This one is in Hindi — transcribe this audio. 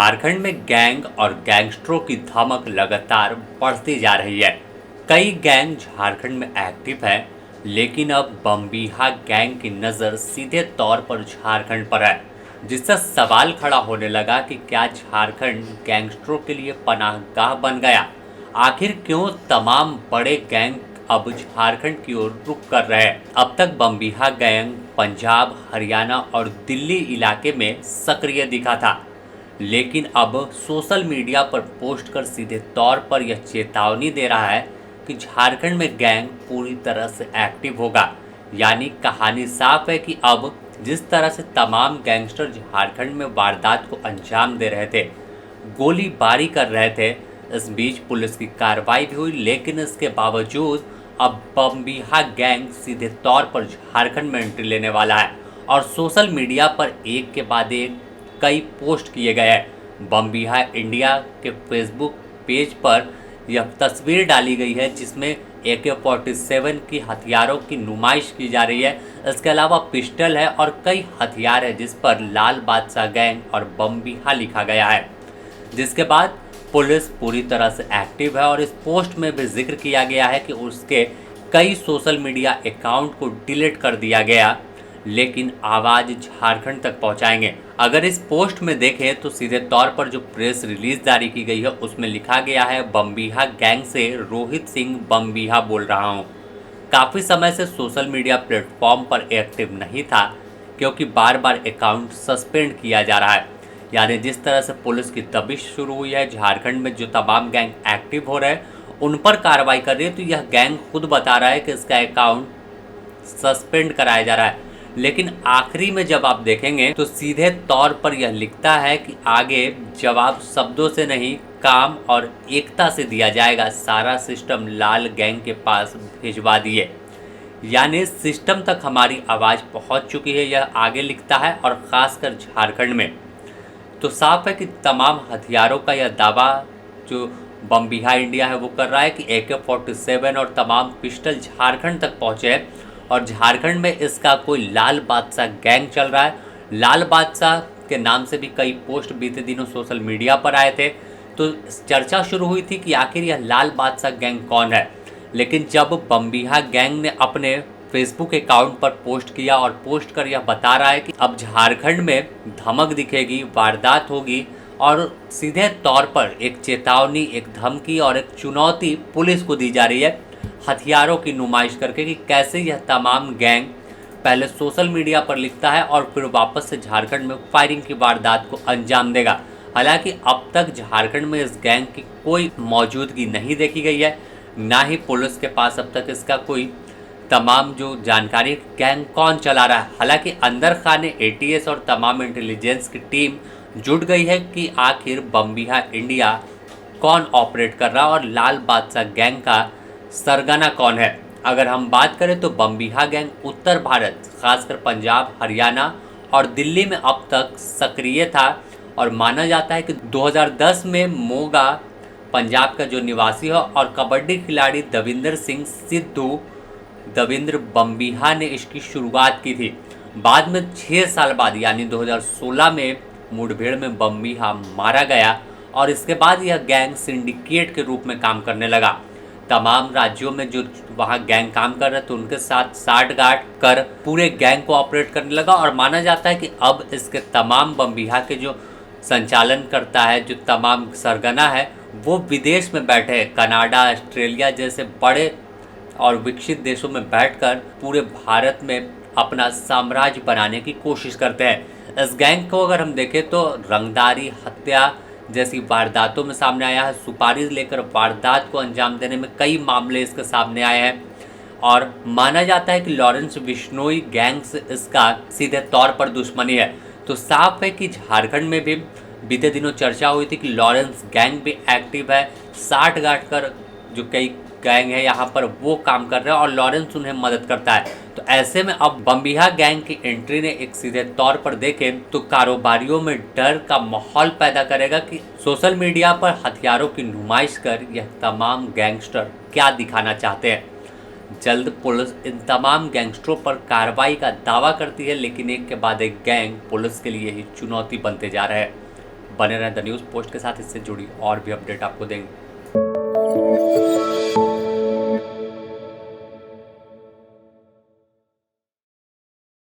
झारखंड में गैंग और गैंगस्टरों की धमक लगातार बढ़ती जा रही है। कई गैंग झारखंड में एक्टिव है, लेकिन अब बमबीहा गैंग की नज़र सीधे तौर पर झारखंड पर है, जिससे सवाल खड़ा होने लगा कि क्या झारखंड गैंगस्टरों के लिए पनाहगाह बन गया। आखिर क्यों तमाम बड़े गैंग अब झारखंड की ओर रुख कर रहे हैं। अब तक बमबीहा गैंग पंजाब, हरियाणा और दिल्ली इलाके में सक्रिय दिखा था, लेकिन अब सोशल मीडिया पर पोस्ट कर सीधे तौर पर यह चेतावनी दे रहा है कि झारखंड में गैंग पूरी तरह से एक्टिव होगा। यानी कहानी साफ है कि अब जिस तरह से तमाम गैंगस्टर झारखंड में वारदात को अंजाम दे रहे थे, गोलीबारी कर रहे थे, इस बीच पुलिस की कार्रवाई भी हुई, लेकिन इसके बावजूद अब बमबीहा गैंग सीधे तौर पर झारखंड में एंट्री लेने वाला है और सोशल मीडिया पर एक के बाद एक कई पोस्ट किए गए हैं। बमबीहा इंडिया के फेसबुक पेज पर यह तस्वीर डाली गई है जिसमें AK-47 की हथियारों की नुमाइश की जा रही है। इसके अलावा पिस्टल है और कई हथियार है जिस पर लाल बादशाह गैंग और बमबीहा लिखा गया है। जिसके बाद पुलिस पूरी तरह से एक्टिव है और इस पोस्ट में भी जिक्र किया गया है कि उसके कई सोशल मीडिया अकाउंट को डिलीट कर दिया गया, लेकिन आवाज़ झारखंड तक पहुंचाएंगे। अगर इस पोस्ट में देखें तो सीधे तौर पर जो प्रेस रिलीज जारी की गई है उसमें लिखा गया है, बमबीहा गैंग से रोहित सिंह बमबीहा बोल रहा हूं। काफ़ी समय से सोशल मीडिया प्लेटफॉर्म पर एक्टिव नहीं था क्योंकि बार बार अकाउंट सस्पेंड किया जा रहा है। यानी जिस तरह से पुलिस की दबिश शुरू हुई है, झारखंड में जो तमाम गैंग एक्टिव हो रहे हैं उन पर कार्रवाई कर रही है, तो यह गैंग खुद बता रहा है कि इसका अकाउंट सस्पेंड कराया जा रहा है। लेकिन आखिरी में जब आप देखेंगे तो सीधे तौर पर यह लिखता है कि आगे जवाब शब्दों से नहीं, काम और एकता से दिया जाएगा। सारा सिस्टम लाल गैंग के पास भिजवा दिए। यानी सिस्टम तक हमारी आवाज़ पहुंच चुकी है, यह आगे लिखता है। और ख़ासकर झारखंड में तो साफ है कि तमाम हथियारों का यह दावा जो बमबीहा इंडिया है वो कर रहा है कि AK-47 और तमाम पिस्टल झारखंड तक पहुँचे हैं और झारखंड में इसका कोई लाल बादशाह गैंग चल रहा है। लाल बादशाह के नाम से भी कई पोस्ट बीते दिनों सोशल मीडिया पर आए थे, तो चर्चा शुरू हुई थी कि आखिर यह लाल बादशाह गैंग कौन है। लेकिन जब बमबीहा गैंग ने अपने फेसबुक अकाउंट पर पोस्ट किया और पोस्ट कर यह बता रहा है कि अब झारखंड में धमक दिखेगी, वारदात होगी, और सीधे तौर पर एक चेतावनी, एक धमकी और एक चुनौती पुलिस को दी जा रही है हथियारों की नुमाइश करके कि कैसे यह तमाम गैंग पहले सोशल मीडिया पर लिखता है और फिर वापस से झारखंड में फायरिंग की वारदात को अंजाम देगा। हालांकि अब तक झारखंड में इस गैंग की कोई मौजूदगी नहीं देखी गई है, ना ही पुलिस के पास अब तक इसका कोई तमाम जो जानकारी गैंग कौन चला रहा है। हालांकि अंदर खाने ATS और तमाम इंटेलिजेंस की टीम जुट गई है कि आखिर बमबीहा इंडिया कौन ऑपरेट कर रहा है और लाल बादशाह गैंग का सरगना कौन है। अगर हम बात करें तो बमबीहा गैंग उत्तर भारत, खासकर पंजाब, हरियाणा और दिल्ली में अब तक सक्रिय था और माना जाता है कि 2010 में मोगा पंजाब का जो निवासी है और कबड्डी खिलाड़ी दविंदर सिंह सिद्धू दविंद्र बमबीहा ने इसकी शुरुआत की थी। बाद में 6 साल बाद यानी 2016 में मुठभेड़ में बमबीहा मारा गया और इसके बाद यह गैंग सिंडिकेट के रूप में काम करने लगा। तमाम राज्यों में जो वहाँ गैंग काम कर रहे थे उनके साथ साठगांठ कर पूरे गैंग को ऑपरेट करने लगा और माना जाता है कि अब इसके तमाम बमबीहा के जो संचालन करता है, जो तमाम सरगना है, वो विदेश में बैठे कनाडा, ऑस्ट्रेलिया जैसे बड़े और विकसित देशों में बैठकर पूरे भारत में अपना साम्राज्य बनाने की कोशिश करते हैं। इस गैंग को अगर हम देखें तो रंगदारी, हत्या जैसी वारदातों में सामने आया है। सुपारी लेकर वारदात को अंजाम देने में कई मामले इसके सामने आए हैं और माना जाता है कि लॉरेंस बिश्नोई गैंग से इसका सीधे तौर पर दुश्मनी है। तो साफ है कि झारखंड में भी बीते दिनों चर्चा हुई थी कि लॉरेंस गैंग भी एक्टिव है। साठगांठ कर जो कई गैंग है यहाँ पर वो काम कर रहे हैं और लॉरेंस उन्हें मदद करता है। तो ऐसे में अब बमबीहा गैंग की एंट्री ने एक सीधे तौर पर देखें तो कारोबारियों में डर का माहौल पैदा करेगा कि सोशल मीडिया पर हथियारों की नुमाइश कर यह तमाम गैंगस्टर क्या दिखाना चाहते हैं। जल्द पुलिस इन तमाम गैंगस्टरों पर कार्रवाई का दावा करती है, लेकिन एक के बाद एक गैंग पुलिस के लिए ही चुनौती बनते जा रहे हैं। बने रहें द न्यूज़ पोस्ट के साथ, इससे जुड़ी और भी अपडेट आपको देंगे।